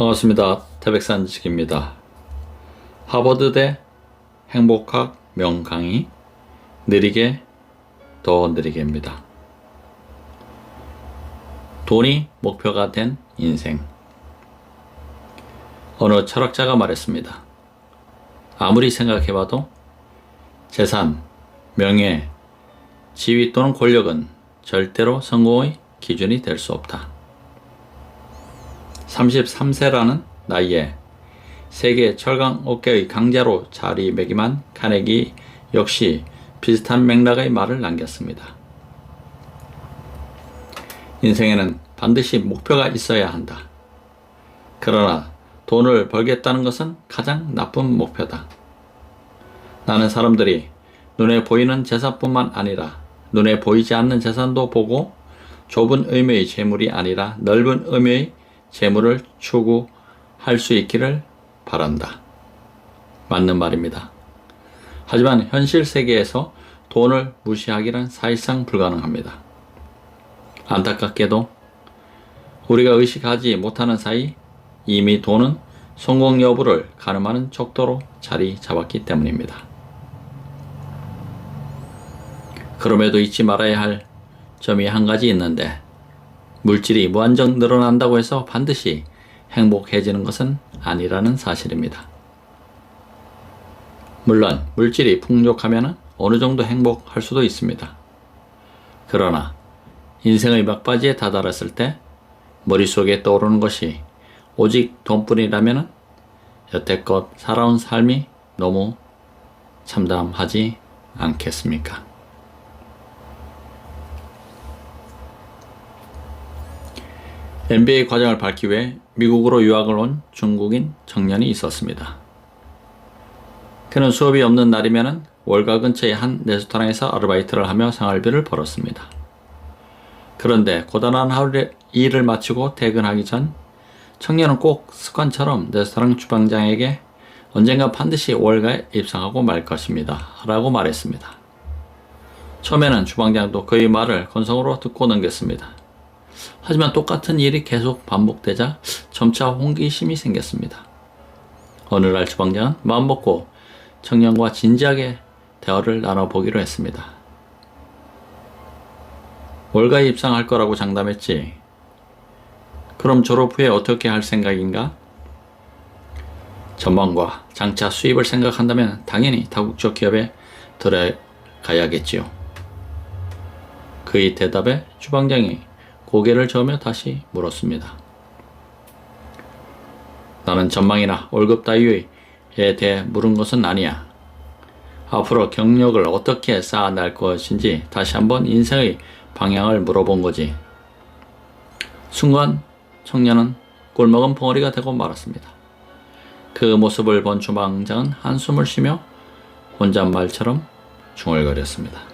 반갑습니다. 태백산지식입니다. 하버드대 행복학 명강의 느리게 더 느리게입니다. 돈이 목표가 된 인생. 어느 철학자가 말했습니다. 아무리 생각해봐도 재산, 명예, 지위 또는 권력은 절대로 성공의 기준이 될 수 없다. 33세라는 나이에 세계 철강 업계의 강자로 자리매김한 카네기 역시 비슷한 맥락의 말을 남겼습니다. 인생에는 반드시 목표가 있어야 한다. 그러나 돈을 벌겠다는 것은 가장 나쁜 목표다. 나는 사람들이 눈에 보이는 재산뿐만 아니라 눈에 보이지 않는 재산도 보고 좁은 의미의 재물이 아니라 넓은 의미의 재물을 추구할 수 있기를 바란다. 맞는 말입니다. 하지만 현실 세계에서 돈을 무시하기란 사실상 불가능합니다. 안타깝게도 우리가 의식하지 못하는 사이 이미 돈은 성공 여부를 가늠하는 척도로 자리 잡았기 때문입니다. 그럼에도 잊지 말아야 할 점이 한 가지 있는데, 물질이 무한정 늘어난다고 해서 반드시 행복해지는 것은 아니라는 사실입니다. 물론 물질이 풍족하면 어느 정도 행복할 수도 있습니다. 그러나 인생의 막바지에 다다랐을 때 머릿속에 떠오르는 것이 오직 돈뿐이라면 여태껏 살아온 삶이 너무 참담하지 않겠습니까? MBA 과정을 밟기 위해 미국으로 유학을 온 중국인 청년이 있었습니다. 그는 수업이 없는 날이면 월가 근처의 한 레스토랑에서 아르바이트를 하며 생활비를 벌었습니다. 그런데 고단한 하루 일을 마치고 퇴근하기 전 청년은 꼭 습관처럼 레스토랑 주방장에게 언젠가 반드시 월가에 입상하고 말 것입니다 라고 말했습니다. 처음에는 주방장도 그의 말을 건성으로 듣고 넘겼습니다. 하지만 똑같은 일이 계속 반복되자 점차 호기심이 생겼습니다. 어느 날 주방장은 마음먹고 청년과 진지하게 대화를 나눠보기로 했습니다. 월가에 입상할 거라고 장담했지. 그럼 졸업 후에 어떻게 할 생각인가? 전망과 장차 수입을 생각한다면 당연히 다국적 기업에 들어가야겠지요. 그의 대답에 주방장이 고개를 저으며 다시 물었습니다. 나는 전망이나 월급 따위에 대해 물은 것은 아니야. 앞으로 경력을 어떻게 쌓아낼 것인지 다시 한번 인생의 방향을 물어본 거지. 순간 청년은 꿀먹은 벙어리가 되고 말았습니다. 그 모습을 본 주방장은 한숨을 쉬며 혼잣말처럼 중얼거렸습니다.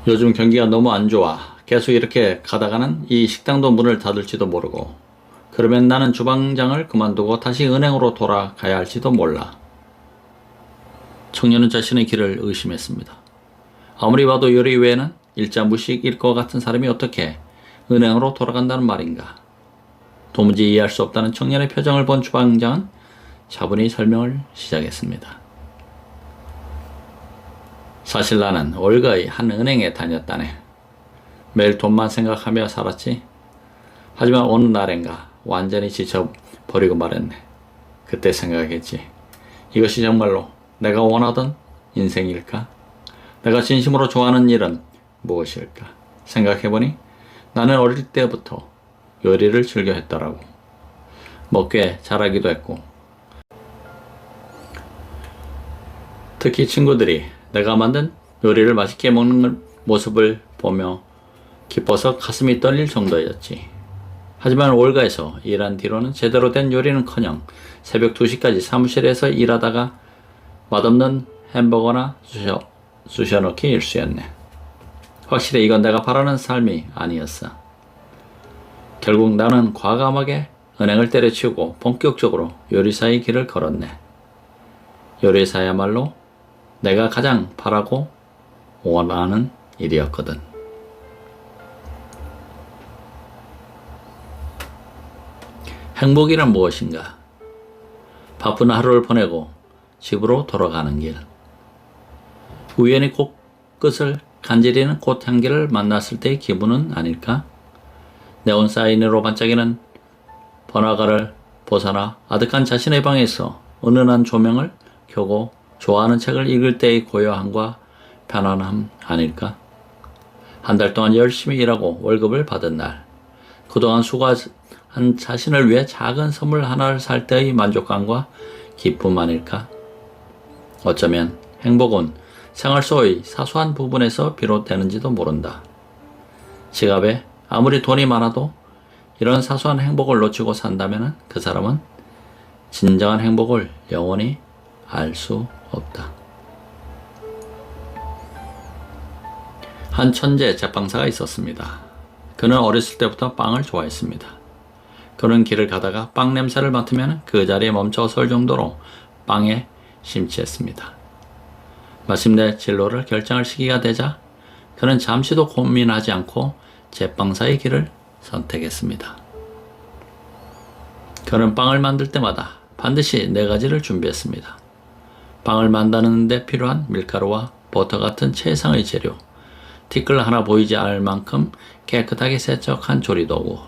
요즘 경기가 너무 안 좋아. 계속 이렇게 가다가는 이 식당도 문을 닫을지도 모르고, 그러면 나는 주방장을 그만두고 다시 은행으로 돌아가야 할지도 몰라. 청년은 자신의 길을 의심했습니다. 아무리 봐도 요리 외에는 일자무식일 것 같은 사람이 어떻게 은행으로 돌아간다는 말인가. 도무지 이해할 수 없다는 청년의 표정을 본 주방장은 차분히 설명을 시작했습니다. 사실 나는 월가의 한 은행에 다녔다네. 매일 돈만 생각하며 살았지. 하지만 어느 날엔가 완전히 지쳐버리고 말았네. 그때 생각했지. 이것이 정말로 내가 원하던 인생일까? 내가 진심으로 좋아하는 일은 무엇일까? 생각해보니 나는 어릴 때부터 요리를 즐겨 했더라고. 꽤 잘하기도 했고, 특히 친구들이 내가 만든 요리를 맛있게 먹는 모습을 보며 기뻐서 가슴이 떨릴 정도였지. 하지만 월가에서 일한 뒤로는 제대로 된 요리는커녕 새벽 2시까지 사무실에서 일하다가 맛없는 햄버거나 쑤셔넣기 일쑤였네. 확실히 이건 내가 바라는 삶이 아니었어. 결국 나는 과감하게 은행을 때려치우고 본격적으로 요리사의 길을 걸었네. 요리사야말로 내가 가장 바라고 원하는 일이었거든. 행복이란 무엇인가? 바쁜 하루를 보내고 집으로 돌아가는 길. 우연히 코끝을 간지리는 꽃향기를 만났을 때의 기분은 아닐까? 네온 사인으로 반짝이는 번화가를 벗어나 아득한 자신의 방에서 은은한 조명을 켜고 좋아하는 책을 읽을 때의 고요함과 편안함 아닐까? 한 달 동안 열심히 일하고 월급을 받은 날, 그동안 수고한 자신을 위해 작은 선물 하나를 살 때의 만족감과 기쁨 아닐까? 어쩌면 행복은 생활 속의 사소한 부분에서 비롯되는지도 모른다. 지갑에 아무리 돈이 많아도 이런 사소한 행복을 놓치고 산다면 그 사람은 진정한 행복을 영원히 알 수 없다. 한 천재 제빵사가 있었습니다. 그는 어렸을 때부터 빵을 좋아했습니다. 그는 길을 가다가 빵 냄새를 맡으면 그 자리에 멈춰 설 정도로 빵에 심취했습니다. 마침내 진로를 결정할 시기가 되자 그는 잠시도 고민하지 않고 제빵사의 길을 선택했습니다. 그는 빵을 만들 때마다 반드시 4가지를 준비했습니다. 빵을 만드는 데 필요한 밀가루와 버터 같은 최상의 재료, 티끌 하나 보이지 않을 만큼 깨끗하게 세척한 조리도구,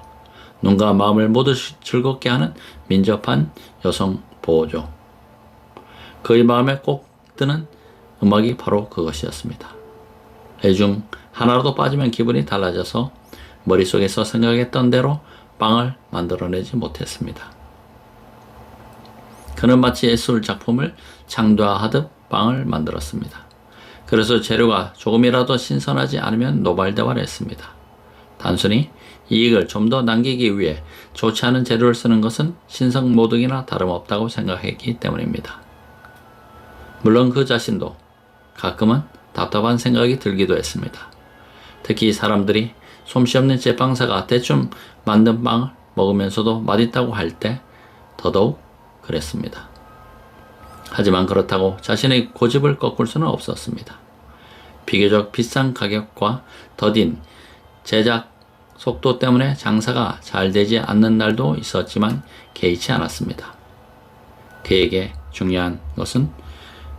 눈과 마음을 모두 즐겁게 하는 민첩한 여성 보호조. 그의 마음에 꼭 드는 음악이 바로 그것이었습니다. 이 중 하나라도 빠지면 기분이 달라져서 머릿속에서 생각했던 대로 빵을 만들어내지 못했습니다. 그는 마치 예술 작품을 창조하듯 빵을 만들었습니다. 그래서 재료가 조금이라도 신선하지 않으면 노발대발을 했습니다. 단순히 이익을 좀 더 남기기 위해 좋지 않은 재료를 쓰는 것은 신성모독이나 다름없다고 생각했기 때문입니다. 물론 그 자신도 가끔은 답답한 생각이 들기도 했습니다. 특히 사람들이 솜씨 없는 제빵사가 대충 만든 빵을 먹으면서도 맛있다고 할 때 더더욱 그랬습니다. 하지만 그렇다고 자신의 고집을 꺾을 수는 없었습니다. 비교적 비싼 가격과 더딘 제작 속도 때문에 장사가 잘 되지 않는 날도 있었지만 개의치 않았습니다. 그에게 중요한 것은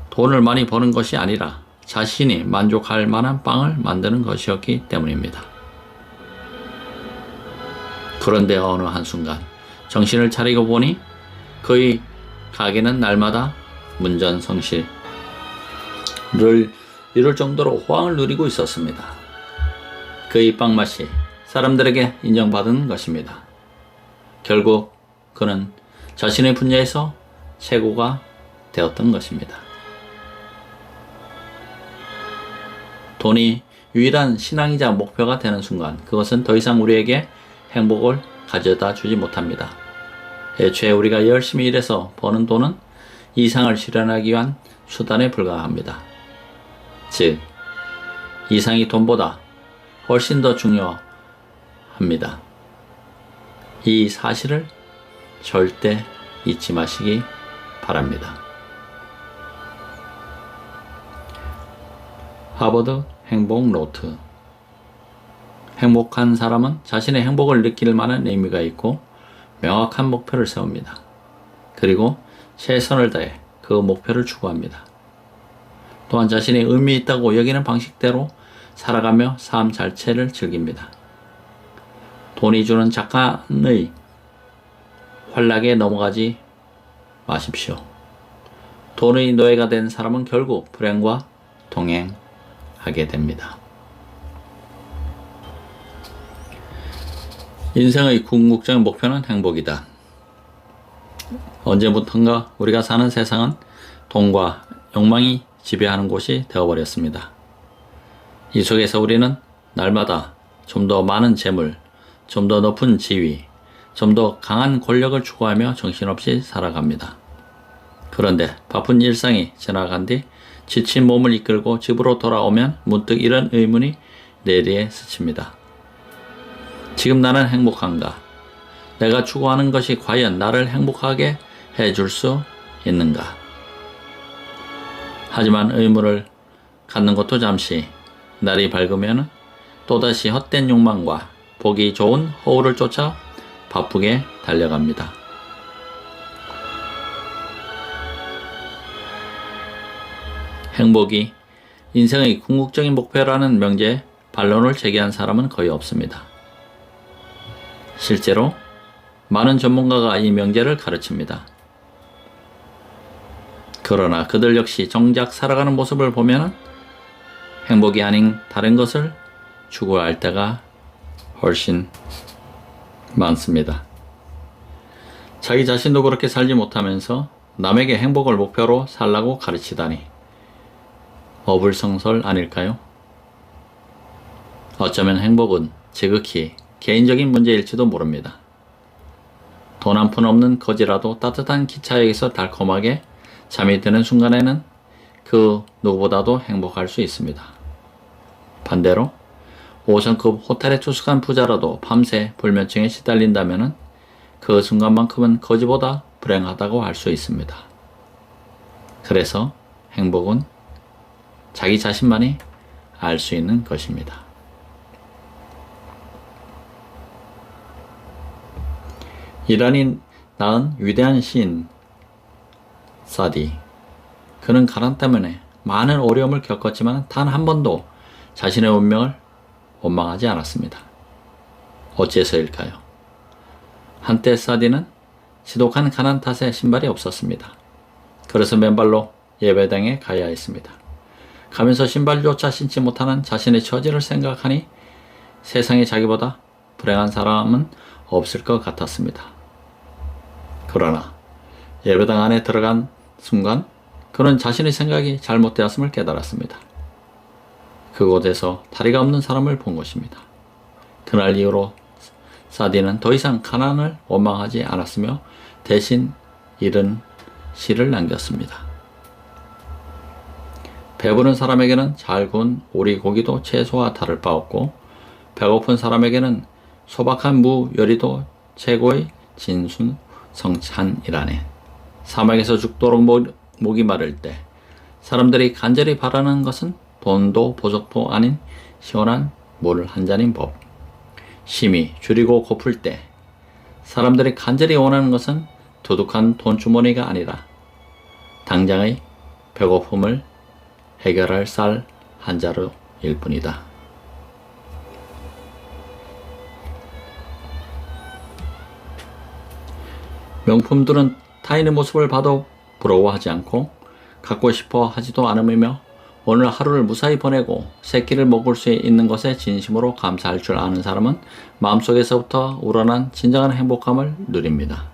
돈을 많이 버는 것이 아니라 자신이 만족할 만한 빵을 만드는 것이었기 때문입니다. 그런데 어느 한순간 정신을 차리고 보니 그의 가게는 날마다 문전성시를 이룰 정도로 호황을 누리고 있었습니다. 그의 빵 맛이 사람들에게 인정받은 것입니다. 결국 그는 자신의 분야에서 최고가 되었던 것입니다. 돈이 유일한 신앙이자 목표가 되는 순간 그것은 더 이상 우리에게 행복을 가져다 주지 못합니다. 애초에 우리가 열심히 일해서 버는 돈은 이상을 실현하기 위한 수단에 불과합니다. 즉, 이상이 돈보다 훨씬 더 중요합니다. 이 사실을 절대 잊지 마시기 바랍니다. 하버드 행복 노트. 행복한 사람은 자신의 행복을 느낄 만한 의미가 있고 명확한 목표를 세웁니다. 그리고 최선을 다해 그 목표를 추구합니다. 또한 자신이 의미 있다고 여기는 방식대로 살아가며 삶 자체를 즐깁니다. 돈이 주는 잠깐의 환락에 넘어가지 마십시오. 돈의 노예가 된 사람은 결국 불행과 동행하게 됩니다. 인생의 궁극적인 목표는 행복이다. 언제부턴가 우리가 사는 세상은 돈과 욕망이 지배하는 곳이 되어버렸습니다. 이 속에서 우리는 날마다 좀 더 많은 재물, 좀 더 높은 지위, 좀 더 강한 권력을 추구하며 정신없이 살아갑니다. 그런데 바쁜 일상이 지나간 뒤 지친 몸을 이끌고 집으로 돌아오면 문득 이런 의문이 내리에 스칩니다. 지금 나는 행복한가? 내가 추구하는 것이 과연 나를 행복하게 해줄 수 있는가? 하지만 의문을 갖는 것도 잠시, 날이 밝으면 또다시 헛된 욕망과 보기 좋은 허울을 쫓아 바쁘게 달려갑니다. 행복이 인생의 궁극적인 목표라는 명제에 반론을 제기한 사람은 거의 없습니다. 실제로 많은 전문가가 이 명제를 가르칩니다. 그러나 그들 역시 정작 살아가는 모습을 보면 행복이 아닌 다른 것을 추구할 때가 훨씬 많습니다. 자기 자신도 그렇게 살지 못하면서 남에게 행복을 목표로 살라고 가르치다니 어불성설 아닐까요? 어쩌면 행복은 지극히 개인적인 문제일지도 모릅니다. 돈 한 푼 없는 거지라도 따뜻한 기차역에서 달콤하게 잠이 드는 순간에는 그 누구보다도 행복할 수 있습니다. 반대로 5성급 호텔에 투숙한 부자라도 밤새 불면증에 시달린다면 그 순간만큼은 거지보다 불행하다고 할 수 있습니다. 그래서 행복은 자기 자신만이 알 수 있는 것입니다. 이란이 낳은 위대한 시인 사디. 그는 가난 때문에 많은 어려움을 겪었지만 단 한 번도 자신의 운명을 원망하지 않았습니다. 어째서일까요? 한때 사디는 지독한 가난 탓에 신발이 없었습니다. 그래서 맨발로 예배당에 가야 했습니다. 가면서 신발조차 신지 못하는 자신의 처지를 생각하니 세상에 자기보다 불행한 사람은 없을 것 같았습니다. 그러나 예배당 안에 들어간 순간 그는 자신의 생각이 잘못되었음을 깨달았습니다. 그곳에서 다리가 없는 사람을 본 것입니다. 그날 이후로 사디는 더 이상 가난을 원망하지 않았으며 대신 이런 시를 남겼습니다. 배부른 사람에게는 잘 구운 오리고기도 채소와 다를 바 없고 배고픈 사람에게는 소박한 무 요리도 최고의 진수성찬이라네. 사막에서 죽도록 목이 마를 때 사람들이 간절히 바라는 것은 돈도 보석도 아닌 시원한 물 한 잔인 법. 심히 줄이고 고플 때 사람들이 간절히 원하는 것은 두둑한 돈주머니가 아니라 당장의 배고픔을 해결할 쌀 한 자루일 뿐이다. 명품들은 타인의 모습을 봐도 부러워하지 않고 갖고 싶어 하지도 않으며 오늘 하루를 무사히 보내고 새 끼를 먹을 수 있는 것에 진심으로 감사할 줄 아는 사람은 마음속에서부터 우러난 진정한 행복감을 누립니다.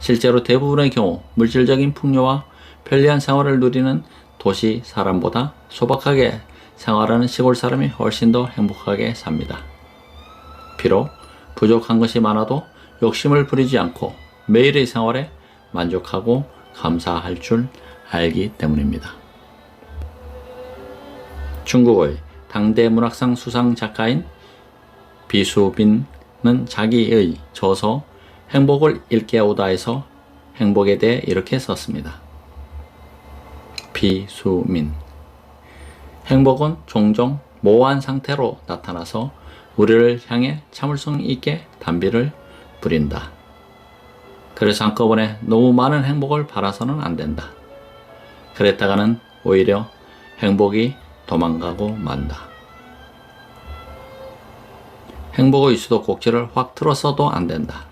실제로 대부분의 경우 물질적인 풍요와 편리한 생활을 누리는 도시 사람보다 소박하게 생활하는 시골 사람이 훨씬 더 행복하게 삽니다. 비록 부족한 것이 많아도 욕심을 부리지 않고 매일의 생활에 만족하고 감사할 줄 알기 때문입니다. 중국의 당대 문학상 수상 작가인 비수빈은 자기의 저서 행복을 일깨우다에서 행복에 대해 이렇게 썼습니다. 비수민. 행복은 종종 모호한 상태로 나타나서 우리를 향해 참을성 있게 단비를 부린다. 그래서 한꺼번에 너무 많은 행복을 바라서는 안 된다. 그랬다가는 오히려 행복이 도망가고 만다. 행복의 수도꼭지를 확 틀어서도 안 된다.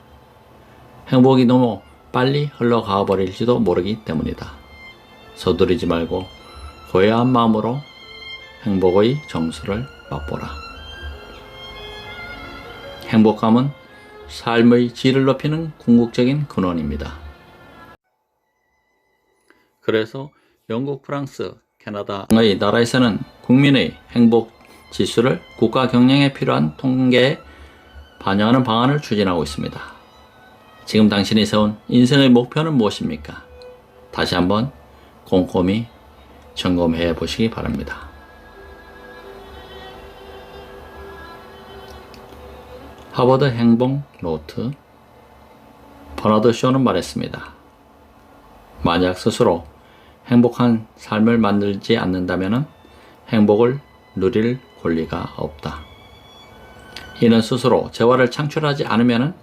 행복이 너무 빨리 흘러가 버릴지도 모르기 때문이다. 서두르지 말고 고요한 마음으로 행복의 정수를 맛보라. 행복감은 삶의 질을 높이는 궁극적인 근원입니다. 그래서 영국, 프랑스, 캐나다의 나라에서는 국민의 행복 지수를 국가 경영에 필요한 통계에 반영하는 방안을 추진하고 있습니다. 지금 당신이 세운 인생의 목표는 무엇입니까? 다시 한번 꼼꼼히 점검해 보시기 바랍니다. 하버드 행복 노트 버나드 쇼는 말했습니다. 만약 스스로 행복한 삶을 만들지 않는다면 행복을 누릴 권리가 없다. 이는 스스로 재화를 창출하지 않으면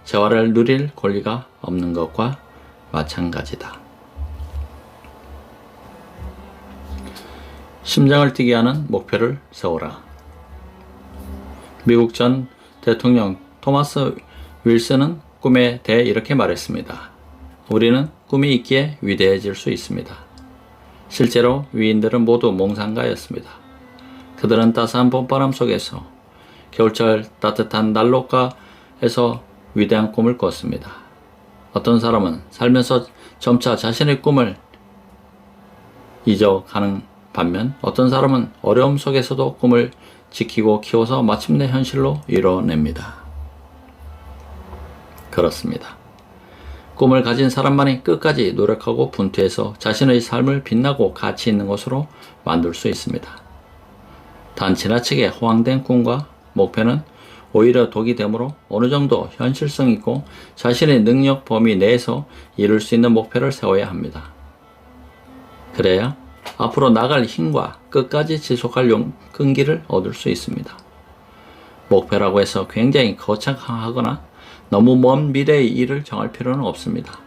재화를 누릴 권리가 없는 것과 마찬가지다. 심장을 뛰게 하는 목표를 세워라. 미국 전 대통령 토마스 윌슨은 꿈에 대해 이렇게 말했습니다. 우리는 꿈이 있기에 위대해질 수 있습니다. 실제로 위인들은 모두 몽상가였습니다. 그들은 따스한 봄바람 속에서 겨울철 따뜻한 난로가에서 위대한 꿈을 꿨습니다. 어떤 사람은 살면서 점차 자신의 꿈을 잊어가는 반면 어떤 사람은 어려움 속에서도 꿈을 지키고 키워서 마침내 현실로 이뤄냅니다. 그렇습니다. 꿈을 가진 사람만이 끝까지 노력하고 분투해서 자신의 삶을 빛나고 가치 있는 것으로 만들 수 있습니다. 단 지나치게 허황된 꿈과 목표는 오히려 독이 되므로 어느 정도 현실성 있고 자신의 능력 범위 내에서 이룰 수 있는 목표를 세워야 합니다. 그래야 앞으로 나갈 힘과 끝까지 지속할 끈기를 얻을 수 있습니다. 목표라고 해서 굉장히 거창하거나 너무 먼 미래의 일을 정할 필요는 없습니다.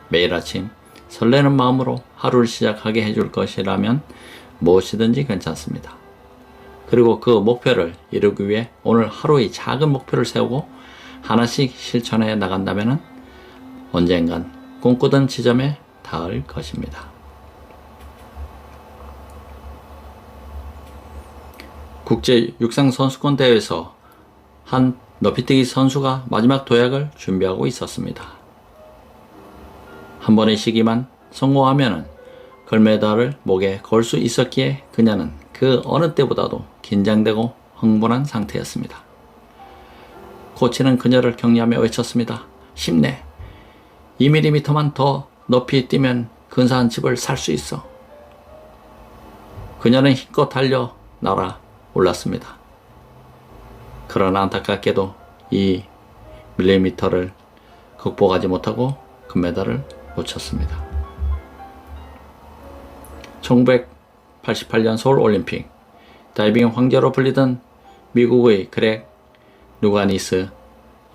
매일 아침 설레는 마음으로 하루를 시작하게 해줄 것이라면 무엇이든지 괜찮습니다. 그리고 그 목표를 이루기 위해 오늘 하루의 작은 목표를 세우고 하나씩 실천해 나간다면 언젠간 꿈꾸던 지점에 닿을 것입니다. 국제 육상 선수권 대회에서 한 높이뛰기 선수가 마지막 도약을 준비하고 있었습니다. 한 번의 시기만 성공하면 금메달을 목에 걸 수 있었기에 그녀는 그 어느 때보다도 긴장되고 흥분한 상태였습니다. 코치는 그녀를 격려하며 외쳤습니다. 힘내. 2mm만 더 높이 뛰면 근사한 집을 살 수 있어. 그녀는 힘껏 달려 날아올랐습니다. 그러나 안타깝게도 2mm를 극복하지 못하고 금메달을 놓쳤습니다. 1988년 서울올림픽 다이빙 황제로 불리던 미국의 그렉 누가니스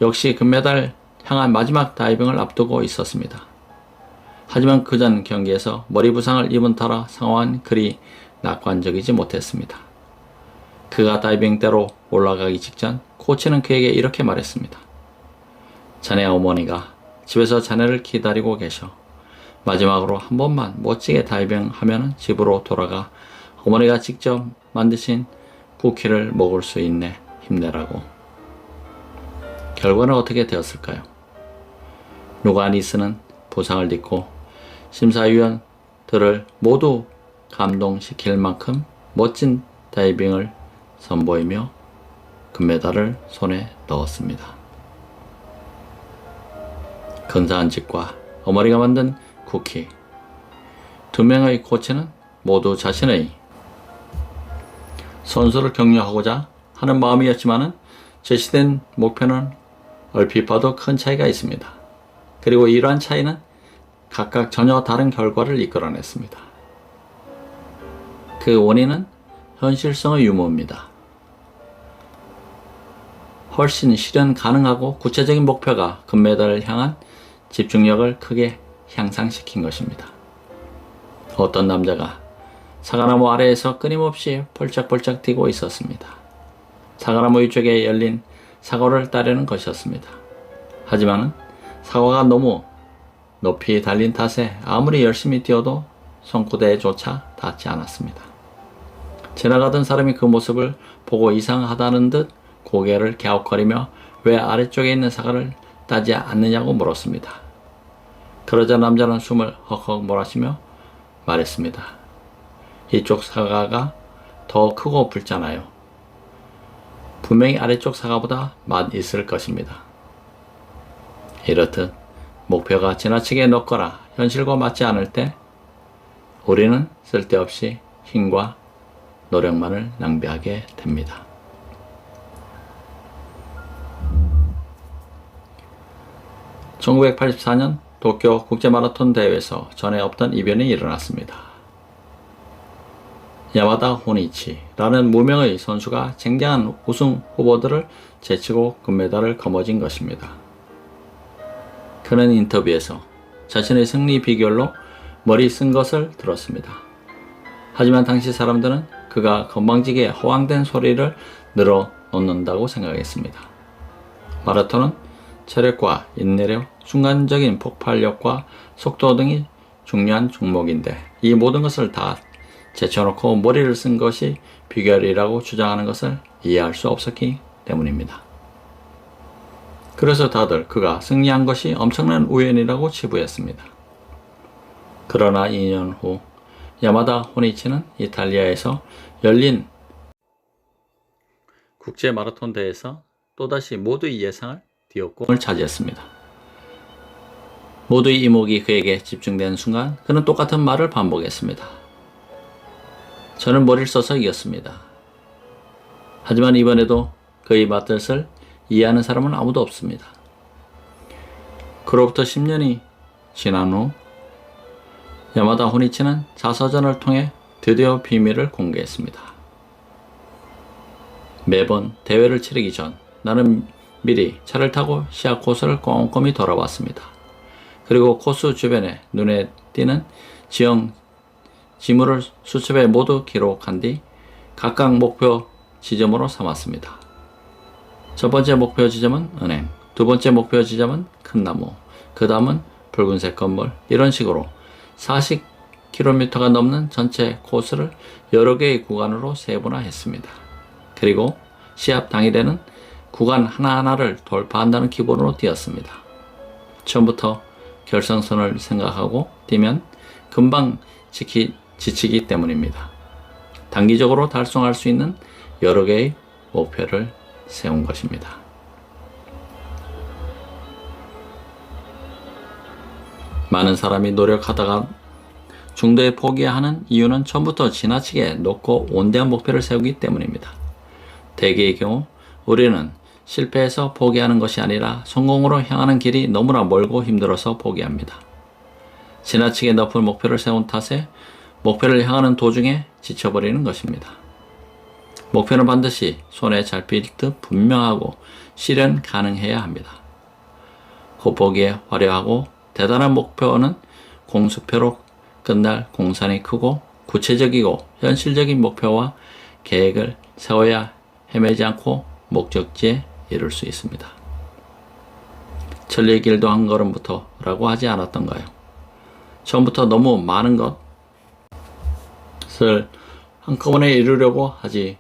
역시 금메달 향한 마지막 다이빙을 앞두고 있었습니다. 하지만 그전 경기에서 머리 부상을 입은 터라 상황은 그리 낙관적이지 못했습니다. 그가 다이빙대로 올라가기 직전 코치는 그에게 이렇게 말했습니다. 자네 어머니가 집에서 자네를 기다리고 계셔. 마지막으로 한 번만 멋지게 다이빙하면 집으로 돌아가 어머니가 직접 만드신 쿠키를 먹을 수 있네. 힘내라고. 결과는 어떻게 되었을까요? 누가니스는 부상을 딛고 심사위원들을 모두 감동시킬 만큼 멋진 다이빙을 선보이며 금메달을 손에 넣었습니다. 근사한 집과 어머니가 만든 쿠키. 두 명의 코치는 모두 자신의 선수를 격려하고자 하는 마음이었지만 제시된 목표는 얼핏 봐도 큰 차이가 있습니다. 그리고 이러한 차이는 각각 전혀 다른 결과를 이끌어냈습니다. 그 원인은 현실성의 유무입니다. 훨씬 실현 가능하고 구체적인 목표가 금메달을 향한 집중력을 크게 향상시킨 것입니다. 어떤 남자가 사과나무 아래에서 끊임없이 펄짝펄짝 뛰고 있었습니다. 사과나무 위쪽에 열린 사과를 따려는 것이었습니다. 하지만 사과가 너무 높이 달린 탓에 아무리 열심히 뛰어도 손구대조차 닿지 않았습니다. 지나가던 사람이 그 모습을 보고 이상하다는 듯 고개를 갸웃거리며 왜 아래쪽에 있는 사과를 따지 않느냐고 물었습니다. 그러자 남자는 숨을 헉헉 몰아쉬며 말했습니다. 이쪽 사과가 더 크고 붉잖아요. 분명히 아래쪽 사과보다 맛 있을 것입니다. 이렇듯 목표가 지나치게 높거나 현실과 맞지 않을 때 우리는 쓸데없이 힘과 노력만을 낭비하게 됩니다. (1984년) 도쿄 국제마라톤 대회에서 전에 없던 이변이 일어났습니다. 야마다 호니치라는 무명의 선수가 쟁쟁한 우승 후보들을 제치고 금메달을 거머쥔 것입니다. 그는 인터뷰에서 자신의 승리 비결로 머리 쓴 것을 들었습니다. 하지만 당시 사람들은 그가 건방지게 허황된 소리를 늘어놓는다고 생각했습니다. 마라톤은 체력과 인내력, 순간적인 폭발력과 속도 등이 중요한 종목인데 이 모든 것을 다 제쳐놓고 머리를 쓴 것이 비결이라고 주장하는 것을 이해할 수 없었기 때문입니다. 그래서 다들 그가 승리한 것이 엄청난 우연이라고 치부했습니다. 그러나 2년 후 야마다 호니치는 이탈리아에서 열린 국제 마라톤 대회에서 또다시 모두의 예상을 뒤엎고 을 차지했습니다. 모두의 이목이 그에게 집중된 순간 그는 똑같은 말을 반복했습니다. 저는 머리를 써서 이겼습니다. 하지만 이번에도 그의 말뜻을 이해하는 사람은 아무도 없습니다. 그로부터 10년이 지난 후 야마다 호니치는 자서전을 통해 드디어 비밀을 공개했습니다. 매번 대회를 치르기 전 나는 미리 차를 타고 시합 코스를 꼼꼼히 돌아봤습니다. 그리고 코스 주변에 눈에 띄는 지형 지물을 수첩에 모두 기록한 뒤 각각 목표 지점으로 삼았습니다. 첫 번째 목표 지점은 은행, 두 번째 목표 지점은 큰 나무, 그 다음은 붉은색 건물, 이런 식으로 40km가 넘는 전체 코스를 여러 개의 구간으로 세분화했습니다. 그리고 시합 당일에는 구간 하나하나를 돌파한다는 기본으로 뛰었습니다. 처음부터 결승선을 생각하고 뛰면 금방 지치기 때문입니다. 단기적으로 달성할 수 있는 여러 개의 목표를 세운 것입니다. 많은 사람이 노력하다가 중도에 포기하는 이유는 처음부터 지나치게 높고 원대한 목표를 세우기 때문입니다. 대개의 경우 우리는 실패해서 포기하는 것이 아니라 성공으로 향하는 길이 너무나 멀고 힘들어서 포기합니다. 지나치게 높은 목표를 세운 탓에 목표를 향하는 도중에 지쳐버리는 것입니다. 목표는 반드시 손에 잡힐 듯 분명하고 실현 가능해야 합니다. 겉보기에 화려하고 대단한 목표는 공수표로 끝날 공산이 크고 구체적이고 현실적인 목표와 계획을 세워야 헤매지 않고 목적지에 이룰 수 있습니다. 천리의 길도 한 걸음부터 라고 하지 않았던가요? 처음부터 너무 많은 것을 한꺼번에 이루려고 하지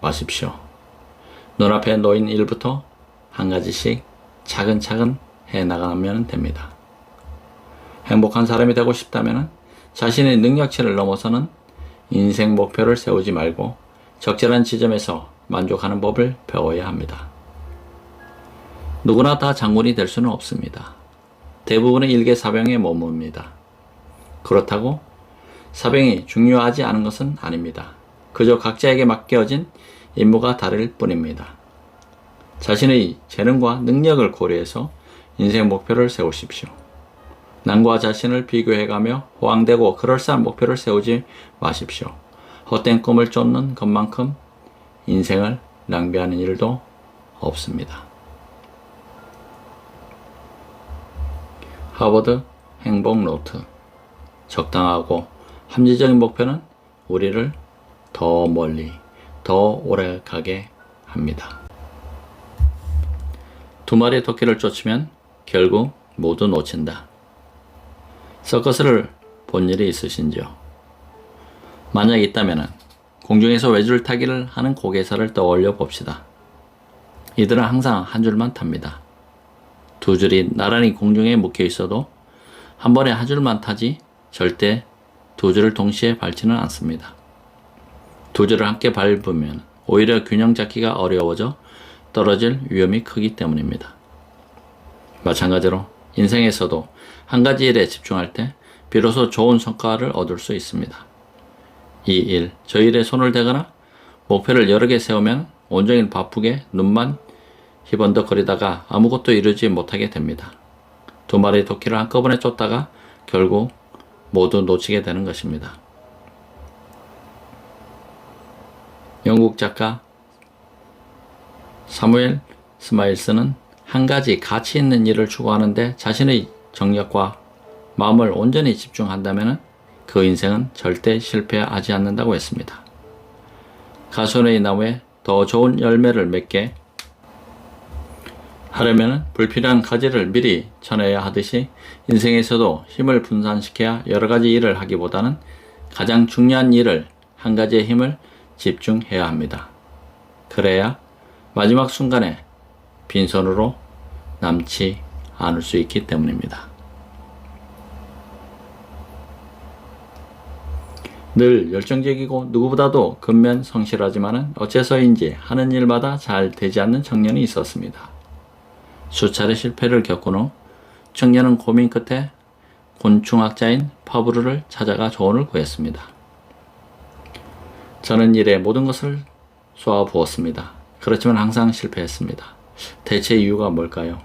마십시오. 눈앞에 놓인 일부터 한 가지씩 차근차근 해나가면 됩니다. 행복한 사람이 되고 싶다면 자신의 능력치를 넘어서는 인생 목표를 세우지 말고 적절한 지점에서 만족하는 법을 배워야 합니다. 누구나 다 장군이 될 수는 없습니다. 대부분의 일개 사병에 머뭅니다. 그렇다고 사병이 중요하지 않은 것은 아닙니다. 그저 각자에게 맡겨진 임무가 다를 뿐입니다. 자신의 재능과 능력을 고려해서 인생 목표를 세우십시오. 남과 자신을 비교해가며 호황되고 그럴싸한 목표를 세우지 마십시오. 헛된 꿈을 쫓는 것만큼 인생을 낭비하는 일도 없습니다. 하버드 행복 노트. 적당하고 합리적인 목표는 우리를 더 멀리, 더 오래 가게 합니다. 두 마리의 토끼를 쫓으면 결국 모두 놓친다. 서커스를 본 일이 있으신지요? 만약 있다면 공중에서 외줄 타기를 하는 고개사를 떠올려 봅시다. 이들은 항상 한 줄만 탑니다. 두 줄이 나란히 공중에 묶여 있어도 한 번에 한 줄만 타지 절대 두 줄을 동시에 밟지는 않습니다. 두 줄을 함께 밟으면 오히려 균형 잡기가 어려워져 떨어질 위험이 크기 때문입니다. 마찬가지로 인생에서도 한 가지 일에 집중할 때 비로소 좋은 성과를 얻을 수 있습니다. 이 일, 저 일에 손을 대거나 목표를 여러 개 세우면 온종일 바쁘게 눈만 희번덕거리다가 아무것도 이루지 못하게 됩니다. 두 마리의 토끼를 한꺼번에 쫓다가 결국 모두 놓치게 되는 것입니다. 영국 작가 사무엘 스마일스는 한 가지 가치 있는 일을 추구하는데 자신의 정력과 마음을 온전히 집중한다면 그 인생은 절대 실패하지 않는다고 했습니다. 가소의 나무에 더 좋은 열매를 맺게 하려면 불필요한 가지를 미리 쳐내야 하듯이 인생에서도 힘을 분산시켜야 여러 가지 일을 하기보다는 가장 중요한 일을 한 가지의 힘을 집중해야 합니다. 그래야 마지막 순간에 빈손으로 남지 않을 수 있기 때문입니다. 늘 열정적이고 누구보다도 근면성실하지만은 어째서인지 하는 일마다 잘 되지 않는 청년이 있었습니다. 수차례 실패를 겪은 후 청년은 고민 끝에 곤충학자인 파브르를 찾아가 조언을 구했습니다. 저는 일에 모든 것을 쏘아 부었습니다. 그렇지만 항상 실패했습니다. 대체 이유가 뭘까요?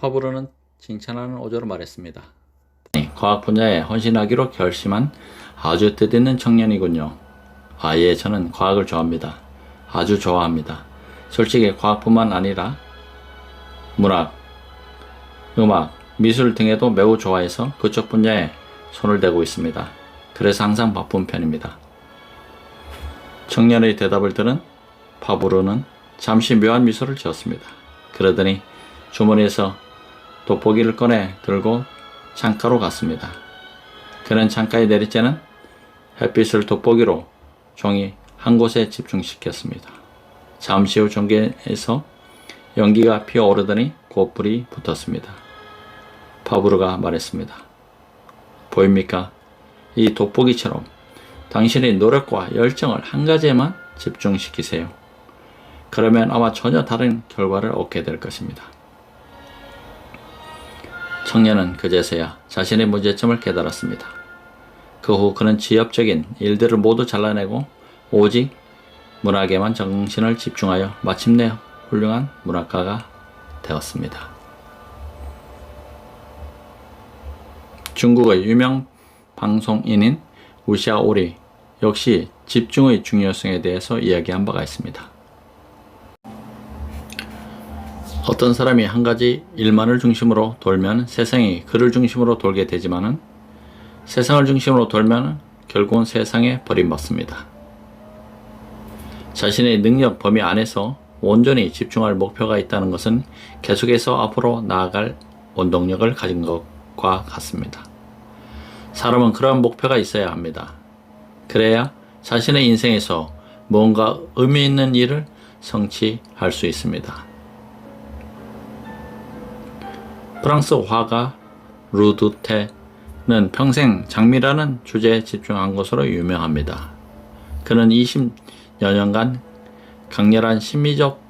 파브르는 칭찬하는 어조로 말했습니다. 과학 분야에 헌신하기로 결심한 아주 뜻있는 청년이군요. 예, 저는 과학을 좋아합니다. 아주 좋아합니다. 솔직히 과학뿐만 아니라 문학, 음악, 미술 등에도 매우 좋아해서 그쪽 분야에 손을 대고 있습니다. 그래서 항상 바쁜 편입니다. 청년의 대답을 들은 파브르는 잠시 묘한 미소를 지었습니다. 그러더니 주머니에서 돋보기를 꺼내 들고 창가로 갔습니다. 그는 창가에 내리쬐는 햇빛을 돋보기로 종이 한 곳에 집중시켰습니다. 잠시 후 종기에서 연기가 피어오르더니 곧 불이 붙었습니다. 파브르가 말했습니다. 보입니까? 이 돋보기처럼 당신의 노력과 열정을 한 가지에만 집중시키세요. 그러면 아마 전혀 다른 결과를 얻게 될 것입니다. 청년은 그제서야 자신의 문제점을 깨달았습니다. 그 후 그는 지엽적인 일들을 모두 잘라내고 오직 문학에만 정신을 집중하여 마침내 훌륭한 문학가가 되었습니다. 중국의 유명 방송인인 우샤오리 역시 집중의 중요성에 대해서 이야기한 바가 있습니다. 어떤 사람이 한 가지 일만을 중심으로 돌면 세상이 그를 중심으로 돌게 되지만은 세상을 중심으로 돌면 결국은 세상에 버림받습니다. 자신의 능력 범위 안에서 온전히 집중할 목표가 있다는 것은 계속해서 앞으로 나아갈 원동력을 가진 것과 같습니다. 사람은 그러한 목표가 있어야 합니다. 그래야 자신의 인생에서 뭔가 의미 있는 일을 성취할 수 있습니다. 프랑스 화가 루두테는 평생 장미라는 주제에 집중한 것으로 유명합니다. 그는 20여 년간 강렬한 심미적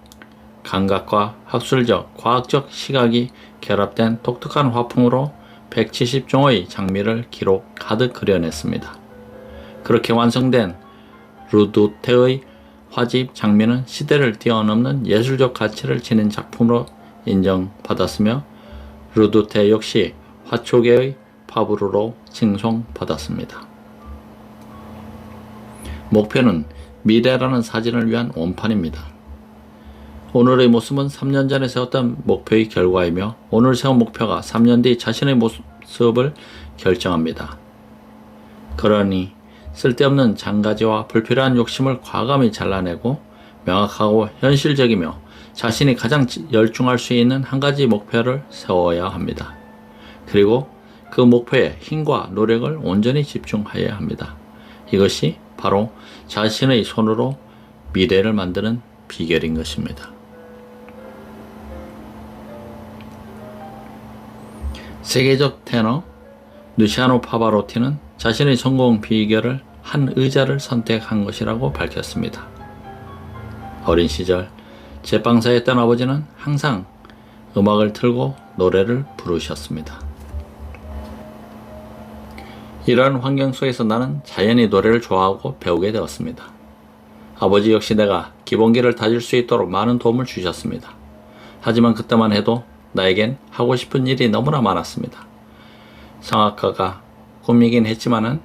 감각과 학술적, 과학적 시각이 결합된 독특한 화풍으로 170종의 장미를 기록 가득 그려냈습니다. 그렇게 완성된 루두테의 화집 장미는 시대를 뛰어넘는 예술적 가치를 지닌 작품으로 인정받았으며 루두테 역시 화초계의 파브르로 칭송받았습니다. 목표는 미래라는 사진을 위한 원판입니다. 오늘의 모습은 3년 전에 세웠던 목표의 결과이며 오늘 세운 목표가 3년 뒤 자신의 모습을 결정합니다. 그러니 쓸데없는 장가지와 불필요한 욕심을 과감히 잘라내고 명확하고 현실적이며 자신이 가장 열중할 수 있는 한 가지 목표를 세워야 합니다. 그리고 그 목표에 힘과 노력을 온전히 집중해야 합니다. 이것이 바로 자신의 손으로 미래를 만드는 비결인 것입니다. 세계적 테너 루시아노 파바로티는 자신의 성공 비결을 한 의자를 선택한 것이라고 밝혔습니다. 어린 시절 제빵사였던 아버지는 항상 음악을 틀고 노래를 부르셨습니다. 이러한 환경 속에서 나는 자연히 노래를 좋아하고 배우게 되었습니다. 아버지 역시 내가 기본기를 다질 수 있도록 많은 도움을 주셨습니다. 하지만 그때만 해도 나에겐 하고 싶은 일이 너무나 많았습니다. 성악가가 꿈이긴 했지만은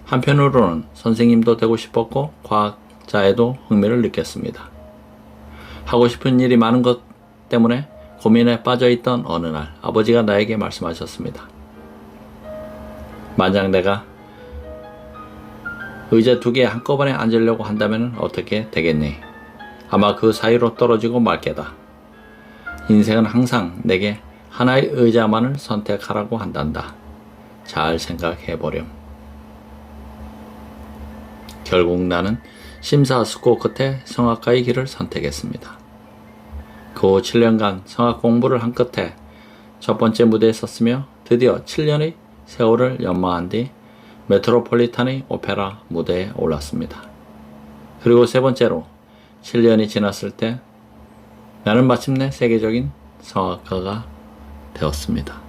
한편으로는 선생님도 되고 싶었고 과학자에도 흥미를 느꼈습니다. 하고 싶은 일이 많은 것 때문에 고민에 빠져있던 어느 날 아버지가 나에게 말씀하셨습니다. 만약 내가 의자 2개 한꺼번에 앉으려고 한다면 어떻게 되겠니? 아마 그 사이로 떨어지고 말 게다. 인생은 항상 내게 하나의 의자만을 선택하라고 한단다. 잘 생각해보렴. 결국 나는 심사숙고 끝에 성악가의 길을 선택했습니다. 그 후 7년간 성악 공부를 한 끝에 첫 번째 무대에 섰으며 드디어 7년의 세월을 연마한 뒤 메트로폴리탄의 오페라 무대에 올랐습니다. 그리고 세 번째로 7년이 지났을 때 나는 마침내 세계적인 성악가가 되었습니다.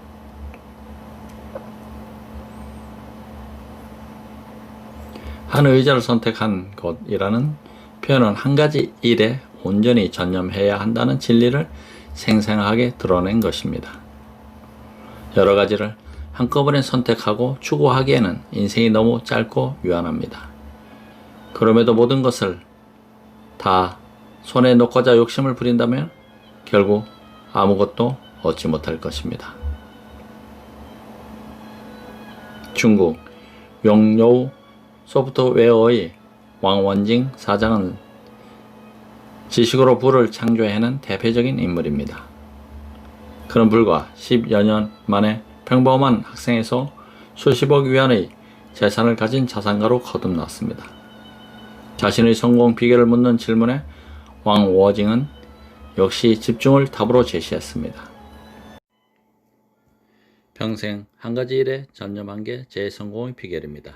한 의자를 선택한 것이라는 표현은 한 가지 일에 온전히 전념해야 한다는 진리를 생생하게 드러낸 것입니다. 여러 가지를 한꺼번에 선택하고 추구하기에는 인생이 너무 짧고 유한합니다. 그럼에도 모든 것을 다 손에 놓고자 욕심을 부린다면 결국 아무것도 얻지 못할 것입니다. 중국 용요우 소프트웨어의 왕원징 사장은 지식으로 부를 창조해낸 대표적인 인물입니다. 그는 불과 10여 년 만에 평범한 학생에서 수십억 위안의 재산을 가진 자산가로 거듭났습니다. 자신의 성공 비결을 묻는 질문에 왕워징은 역시 집중을 답으로 제시했습니다. 평생 한 가지 일에 전념한 게 제 성공의 비결입니다.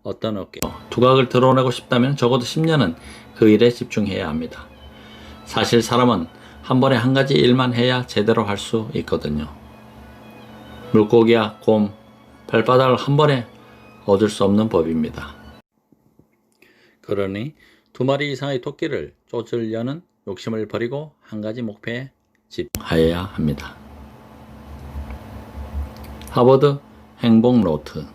어떤 업계, 두각을 드러내고 싶다면 적어도 10년은 그 일에 집중해야 합니다. 사실 사람은 한 번에 한 가지 일만 해야 제대로 할 수 있거든요. 물고기야 곰, 발바닥을 한 번에 얻을 수 없는 법입니다. 그러니 2마리 이상의 토끼를 쫓으려는 욕심을 버리고 한 가지 목표에 집중하여야 합니다. 하버드 행복 노트.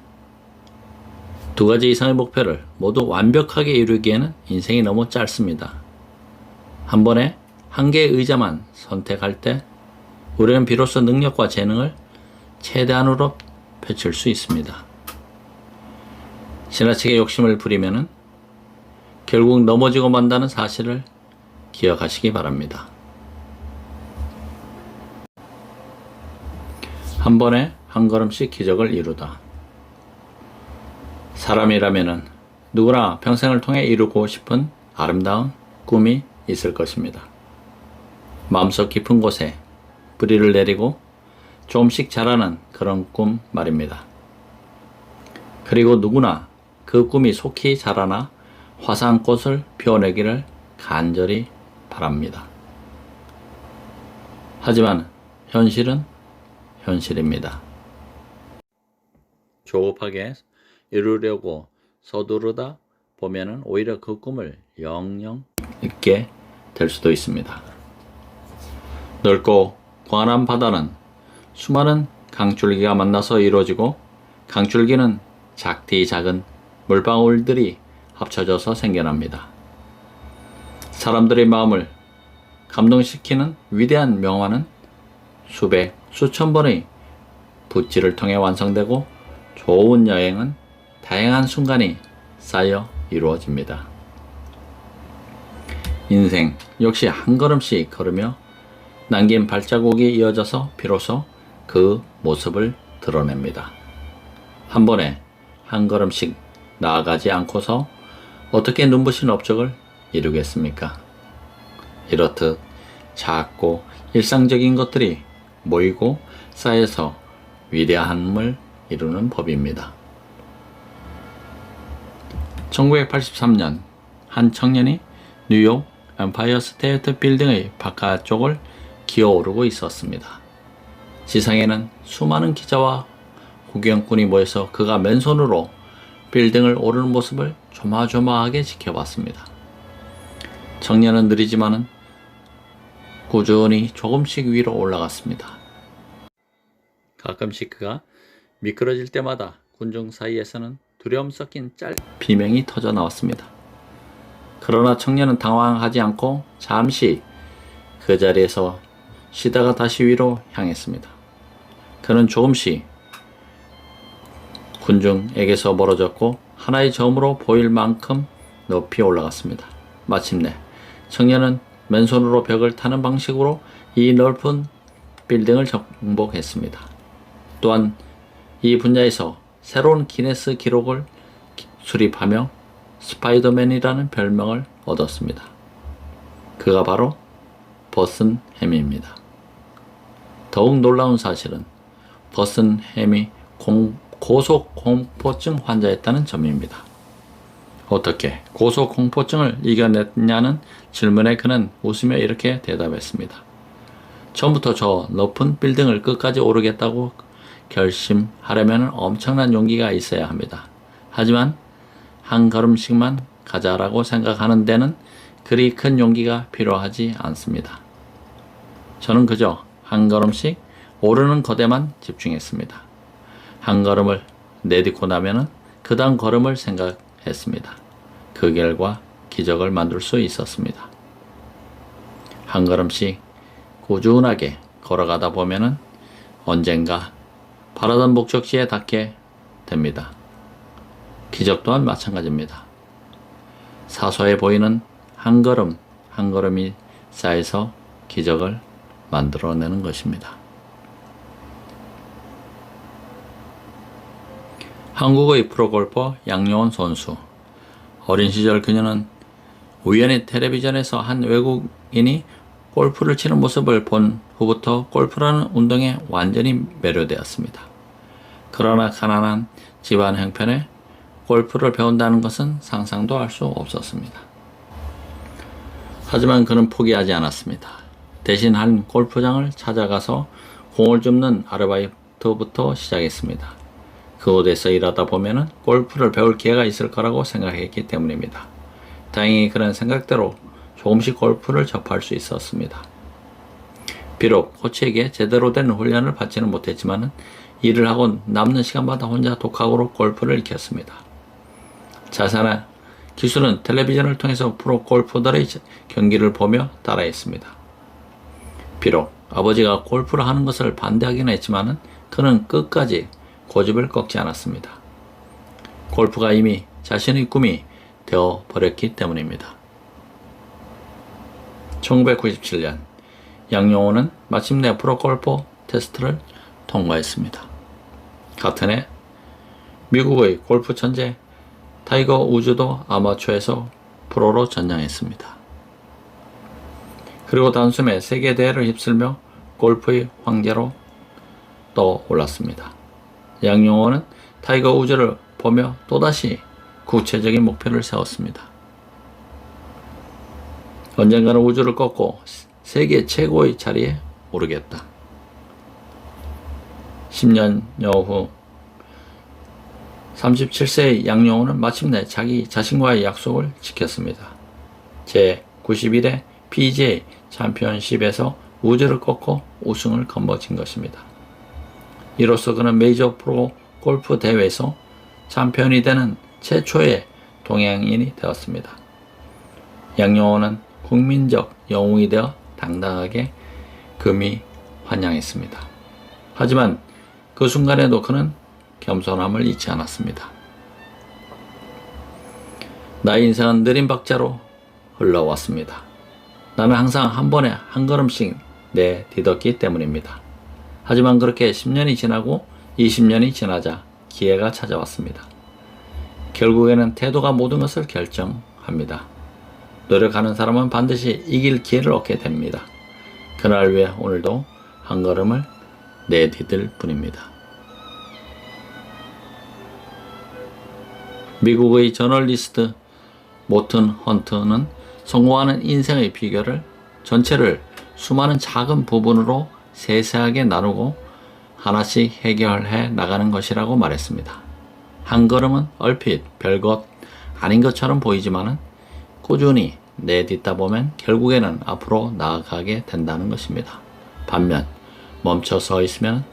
2가지 이상의 목표를 모두 완벽하게 이루기에는 인생이 너무 짧습니다. 한 번에 한 개의 의자만 선택할 때 우리는 비로소 능력과 재능을 최대한으로 펼칠 수 있습니다. 지나치게 욕심을 부리면 결국 넘어지고 만다는 사실을 기억하시기 바랍니다. 한 번에 한 걸음씩 기적을 이루다. 사람이라면 누구나 평생을 통해 이루고 싶은 아름다운 꿈이 있을 것입니다. 마음속 깊은 곳에 뿌리를 내리고 조금씩 자라는 그런 꿈 말입니다. 그리고 누구나 그 꿈이 속히 자라나 화사한 꽃을 피워내기를 간절히 바랍니다. 하지만 현실은 현실입니다. 조급하게 이루려고 서두르다 보면은 오히려 그 꿈을 영영 잊게 될 수도 있습니다. 넓고 광활한 바다는 수많은 강줄기가 만나서 이루어지고 강줄기는 작디 작은 물방울들이 합쳐져서 생겨납니다. 사람들의 마음을 감동시키는 위대한 명화는 수백, 수천 번의 붓질을 통해 완성되고 좋은 여행은 다양한 순간이 쌓여 이루어집니다. 인생 역시 한 걸음씩 걸으며 남긴 발자국이 이어져서 비로소 그 모습을 드러냅니다. 한 번에 한 걸음씩 나아가지 않고서 어떻게 눈부신 업적을 이루겠습니까? 이렇듯 작고 일상적인 것들이 모이고 쌓여서 위대함을 이루는 법입니다. 1983년 한 청년이 뉴욕 엠파이어 스테이트 빌딩의 바깥쪽을 기어오르고 있었습니다. 지상에는 수많은 기자와 구경꾼이 모여서 그가 맨손으로 빌딩을 오르는 모습을 조마조마하게 지켜봤습니다. 청년은 느리지만은 꾸준히 조금씩 위로 올라갔습니다. 가끔씩 그가 미끄러질 때마다 군중 사이에서는 두려움 섞인 비명이 터져 나왔습니다. 그러나 청년은 당황하지 않고 잠시 그 자리에서 쉬다가 다시 위로 향했습니다. 그는 조금씩 군중에게서 멀어졌고 하나의 점으로 보일 만큼 높이 올라갔습니다. 마침내 청년은 맨손으로 벽을 타는 방식으로 이 넓은 빌딩을 정복했습니다. 또한 이 분야에서 새로운 기네스 기록을 수립하며 스파이더맨이라는 별명을 얻었습니다. 그가 바로 버슨 햄입니다. 더욱 놀라운 사실은 버슨 햄이 고소공포증 환자였다는 점입니다. 어떻게 고소공포증을 이겨냈냐는 질문에 그는 웃으며 이렇게 대답했습니다. 처음부터 저 높은 빌딩을 끝까지 오르겠다고 결심하려면 엄청난 용기가 있어야 합니다. 하지만 한 걸음씩만 가자라고 생각하는 데는 그리 큰 용기가 필요하지 않습니다. 저는 그저 한 걸음씩 오르는 것에만 집중했습니다. 한 걸음을 내딛고 나면은 그 다음 걸음을 생각했습니다. 그 결과 기적을 만들 수 있었습니다. 한 걸음씩 꾸준하게 걸어가다 보면은 언젠가 바라던 목적지에 닿게 됩니다. 기적 또한 마찬가지입니다. 사소해 보이는 한 걸음 한 걸음이 쌓여서 기적을 만들어내는 것입니다. 한국의 프로골퍼 양요원 선수. 어린 시절 그녀는 우연히 텔레비전에서 한 외국인이 골프를 치는 모습을 본 후부터 골프라는 운동에 완전히 매료되었습니다. 그러나 가난한 집안 형편에 골프를 배운다는 것은 상상도 할 수 없었습니다. 하지만 그는 포기하지 않았습니다. 대신 한 골프장을 찾아가서 공을 줍는 아르바이트부터 시작했습니다. 그곳에서 일하다 보면은 골프를 배울 기회가 있을 거라고 생각했기 때문입니다. 다행히 그런 생각대로 조금씩 골프를 접할 수 있었습니다. 비록 코치에게 제대로 된 훈련을 받지는 못했지만 일을 하고 남는 시간마다 혼자 독학으로 골프를 익혔습니다. 자세한 기술은 텔레비전을 통해서 프로 골퍼들의 경기를 보며 따라했습니다. 비록 아버지가 골프를 하는 것을 반대하긴 했지만 그는 끝까지 고집을 꺾지 않았습니다. 골프가 이미 자신의 꿈이 되어 버렸기 때문입니다. 1997년 양용호는 마침내 프로골퍼 테스트를 통과했습니다. 같은 해 미국의 골프 천재 타이거 우즈도 아마추어에서 프로로 전향했습니다. 그리고 단숨에 세계 대회를 휩쓸며 골프의 황제로 떠올랐습니다. 양용호는 타이거 우즈를 보며 또다시 구체적인 목표를 세웠습니다. 언젠가는 우즈를 꺾고 세계 최고의 자리에 오르겠다. 10년여 후 37세의 양용호는 마침내 자기 자신과의 약속을 지켰습니다. 제91회 PGA 챔피언십에서 우즈를 꺾고 우승을 거머쥔 것입니다. 이로써 그는 메이저 프로 골프 대회에서 챔피언이 되는 최초의 동양인이 되었습니다. 양용호는 국민적 영웅이 되어 당당하게 금이 환영했습니다. 하지만 그 순간에도 그는 겸손함을 잃지 않았습니다. 나의 인생은 느린 박자로 흘러왔습니다. 나는 항상 한 번에 한 걸음씩 내딛었기 때문입니다. 하지만 그렇게 10년이 지나고 20년이 지나자 기회가 찾아왔습니다. 결국에는 태도가 모든 것을 결정합니다. 노력하는 사람은 반드시 이길 기회를 얻게 됩니다. 그날 위해 오늘도 한 걸음을 내디딜 뿐입니다. 미국의 저널리스트 모튼 헌트는 성공하는 인생의 비결을 전체를 수많은 작은 부분으로 세세하게 나누고 하나씩 해결해 나가는 것이라고 말했습니다. 한 걸음은 얼핏 별것 아닌 것처럼 보이지만 꾸준히 내딛다 보면 결국에는 앞으로 나아가게 된다는 것입니다. 반면 멈춰 서 있으면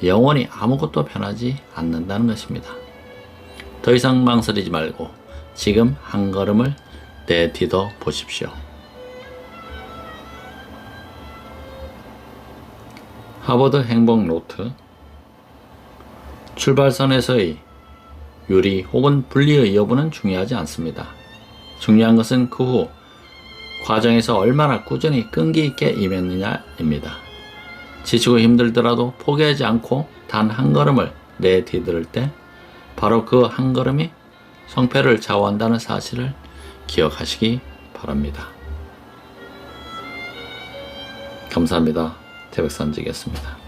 영원히 아무것도 변하지 않는다는 것입니다. 더 이상 망설이지 말고 지금 한 걸음을 내딛어 보십시오. 하버드 행복 노트. 출발선에서의 유리 혹은 분리의 여부는 중요하지 않습니다. 중요한 것은 그 후 과정에서 얼마나 꾸준히 끈기 있게 임했느냐입니다. 지치고 힘들더라도 포기하지 않고 단 한 걸음을 내디딜 때 바로 그 한 걸음이 성패를 좌우한다는 사실을 기억하시기 바랍니다. 감사합니다. 태백산직이었습니다.